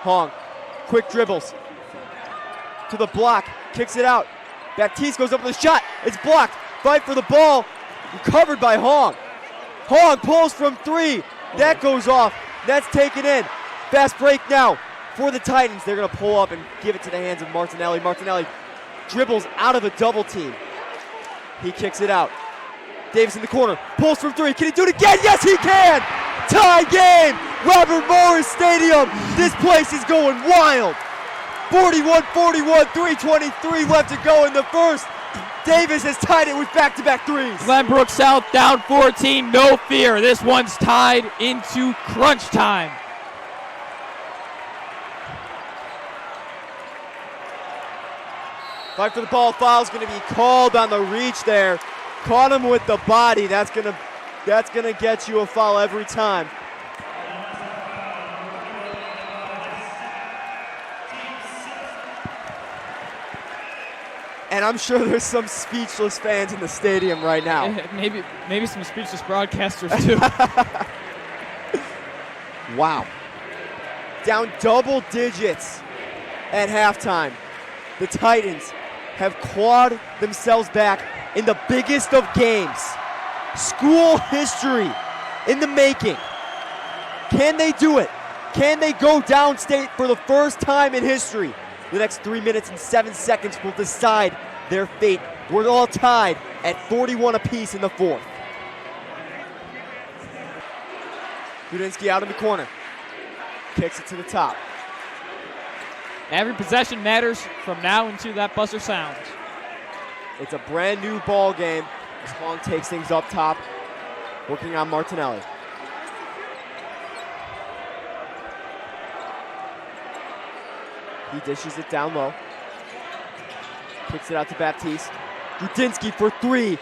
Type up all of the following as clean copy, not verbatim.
Hong, quick dribbles to the block, kicks it out. Baptiste goes up with a shot. It's blocked. Fight for the ball. Recovered by Hong. Hong pulls from 3. That goes off. That's taken in. Fast break now for the Titans. They're going to pull up and give it to the hands of Martinelli. Martinelli dribbles out of a double team. He kicks it out. Davis in the corner. Pulls from 3. Can he do it again? Yes, he can! Tie game! Robert Morris Stadium. This place is going wild. 41-41, 3:23 left to go in the first. Davis has tied it with back-to-back threes. Glenbrook South down 14, no fear. This one's tied into crunch time. Fight for the ball. Foul's going to be called on the reach there. Caught him with the body. That's gonna get you a foul every time. And I'm sure there's some speechless fans in the stadium right now. Maybe some speechless broadcasters too. Wow. Down double digits at halftime. The Titans have clawed themselves back in the biggest of games. School history in the making. Can they do it? Can they go downstate for the first time in history? The next 3 minutes and 7 seconds will decide their fate. We're all tied at 41 apiece in the fourth. Grudinsky out in the corner. Kicks it to the top. Every possession matters from now until that buzzer sounds. It's a brand new ball game as Hong takes things up top, working on Martinelli. He dishes it down low. Kicks it out to Baptiste. Grudinsky for 3. In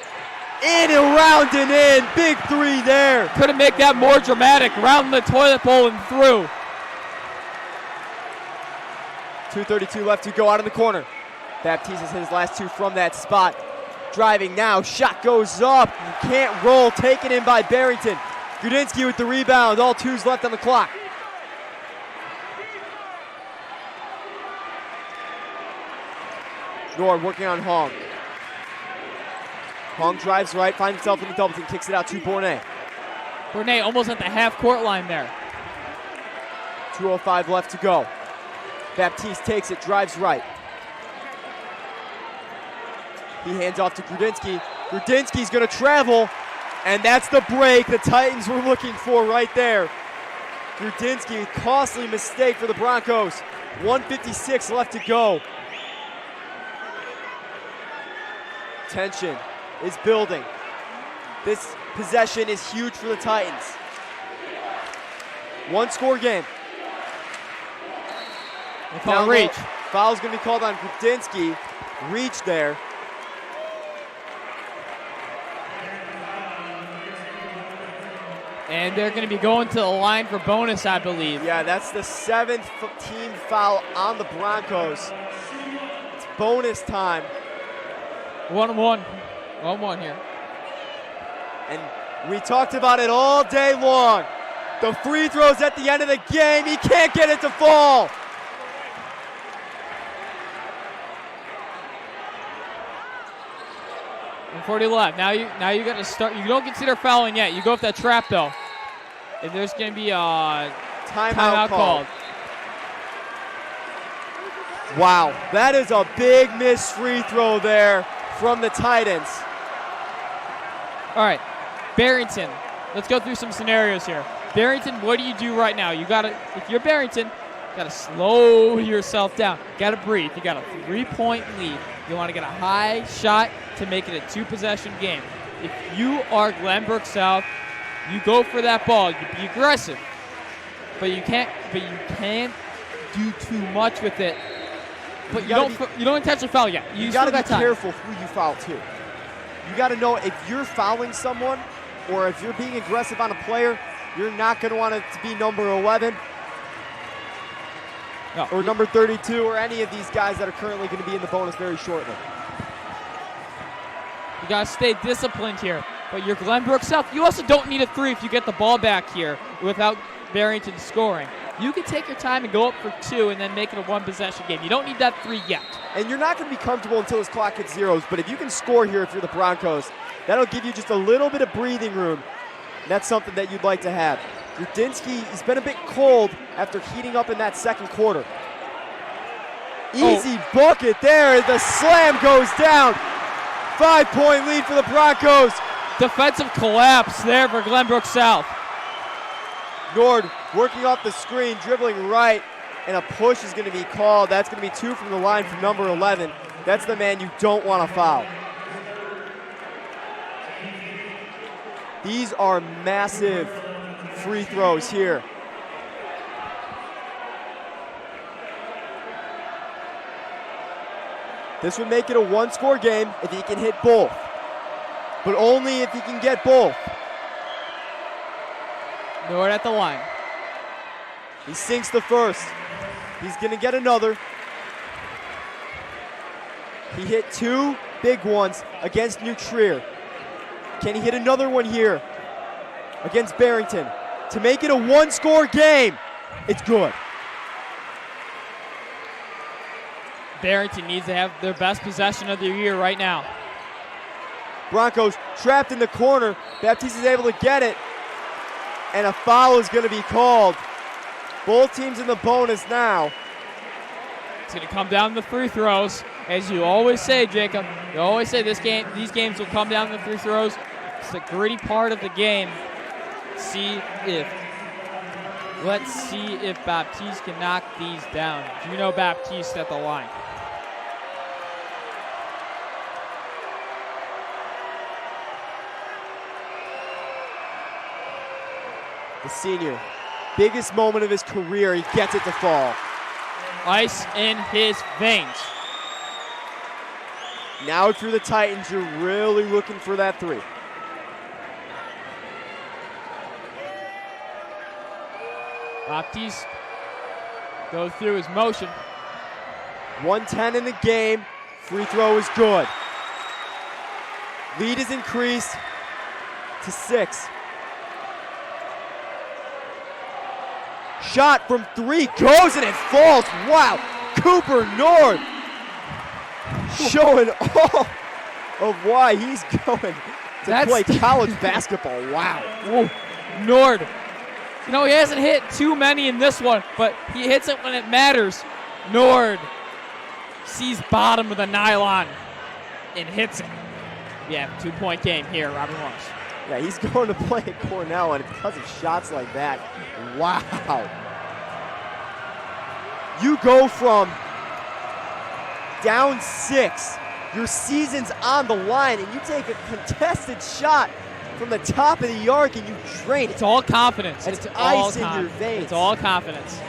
and around and in. Big 3 there. Couldn't make that more dramatic. Round the toilet bowl and through. 2:32 left to go out in the corner. Baptiste has hit his last 2 from that spot. Driving now. Shot goes up. Can't roll. Taken in by Barrington. Grudinsky with the rebound. All 2s left on the clock. Nord working on Hong. Hong drives right, finds himself in the double team, kicks it out to Bournet. Bournet almost at the half-court line there. 2:05 left to go. Baptiste takes it, drives right. He hands off to Grudinsky. Grudinsky's going to travel, and that's the break the Titans were looking for right there. Grudinsky, costly mistake for the Broncos. 1:56 left to go. Tension is building. This possession is huge for the Titans. 1-score game. Foul reach. Foul's going to be called on Grudinsky. Reach there. And they're going to be going to the line for bonus, I believe. Yeah, that's the 7th team foul on the Broncos. It's bonus time. 1-1. 1-1 here. And we talked about it all day long. The free throws at the end of the game. He can't get it to fall. And 40 left. Now you got to start. You don't consider fouling yet. You go with that trap though. And there's going to be a timeout called. Wow, that is a big missed free throw there from the Titans. All right, Barrington. Let's go through some scenarios here. Barrington, what do you do right now? You gotta, if you're Barrington, you gotta slow yourself down. You gotta breathe. You got a 3-point lead. You want to get a high shot to make it a 2-possession game. If you are Glenbrook South, you go for that ball. You be aggressive, but you can't do too much with it. But you don't intentionally foul yet. You got to be careful who you foul too. You got to know if you're fouling someone or if you're being aggressive on a player, you're not going to want it to be number 11 or number 32 or any of these guys that are currently going to be in the bonus very shortly. You got to stay disciplined here. But you're Glenbrook South. You also don't need a 3 if you get the ball back here without Barrington scoring. You can take your time and go up for 2 and then make it a 1-possession game. You don't need that 3 yet. And you're not going to be comfortable until this clock hits zeros, but if you can score here if you're the Broncos, that'll give you just a little bit of breathing room. That's something that you'd like to have. Rudinsky, he's been a bit cold after heating up in that second quarter. Easy bucket there. The slam goes down. 5-point lead for the Broncos. Defensive collapse there for Glenbrook South. Nord working off the screen, dribbling right, and a push is going to be called. That's going to be 2 from the line from number 11. That's the man you don't want to foul. These are massive free throws here. This would make it a 1-score game if he can hit both, but only if he can get both. Nord at the line. He sinks the first. He's going to get another. He hit 2 big ones against New Trier. Can he hit another one here against Barrington to make it a 1-score game? It's good. Barrington needs to have their best possession of the year right now. Broncos trapped in the corner. Baptiste is able to get it, and a foul is going to be called. Both teams in the bonus now. It's going to come down to the free throws. As you always say, Jacob, you always say these games will come down to the free throws. It's the gritty part of the game. Let's see if Baptiste can knock these down. Juno Baptiste at the line. The senior, biggest moment of his career, he gets it to fall. Ice in his veins. Now if you're the Titans, you're really looking for that 3. Baptiste goes through his motion. 1:10 in the game. Free throw is good. Lead is increased to 6. Shot from 3 goes and it falls. Wow. Cooper Nord showing all of why he's going to play college basketball. Wow. Whoa. Nord. You know, he hasn't hit too many in this one, but he hits it when it matters. Nord sees bottom of the nylon and hits it. Yeah, 2-point game here, Robert Morris. Yeah, he's going to play at Cornell, and because of shots like that, wow. You go from down 6, your season's on the line, and you take a contested shot from the top of the arc and you drain it. It's all confidence. It's all ice in your veins. It's all confidence.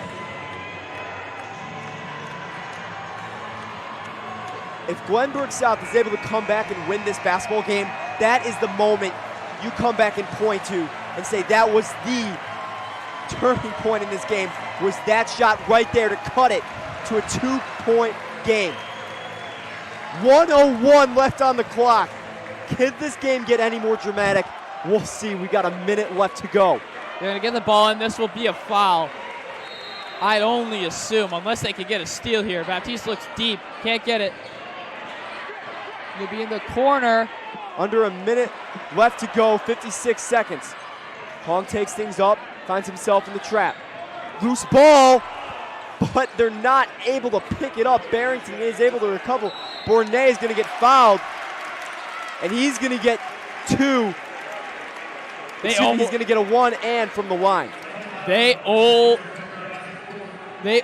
If Glenbrook South is able to come back and win this basketball game, that is the moment you come back and point to and say that was the turning point in this game, was that shot right there to cut it to a 2-point game. 1:01 left on the clock. Can this game get any more dramatic? We'll see. We got a minute left to go. They're going to get the ball, and this will be a foul. I'd only assume, unless they could get a steal here. Baptiste looks deep. Can't get it. He'll be in the corner. Under a minute left to go, 56 seconds. Hong takes things up, finds himself in the trap. Loose ball, but they're not able to pick it up. Barrington is able to recover. Bournet is going to get fouled, and he's going to get 2. He's going to get a 1 and from the line. They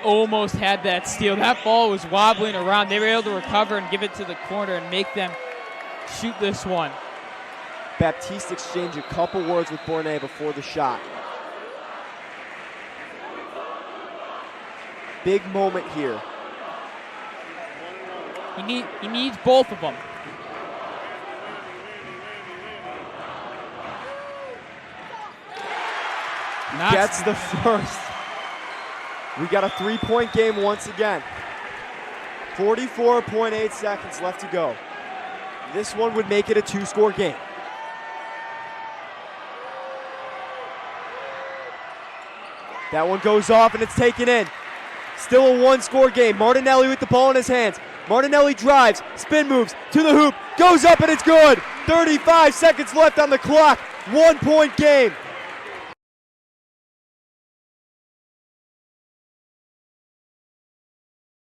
almost had that steal. That ball was wobbling around. They were able to recover and give it to the corner and make them shoot this one. Baptiste exchanged a couple words with Bournet before the shot. Big moment here. He needs both of them. Gets the first. We got a 3-point game once again. 44.8 seconds left to go. This one would make it a 2-score game. That one goes off and it's taken in. Still a one-score game. Martinelli with the ball in his hands. Martinelli drives, spin moves to the hoop, goes up and it's good. 35 seconds left on the clock. 1 point game.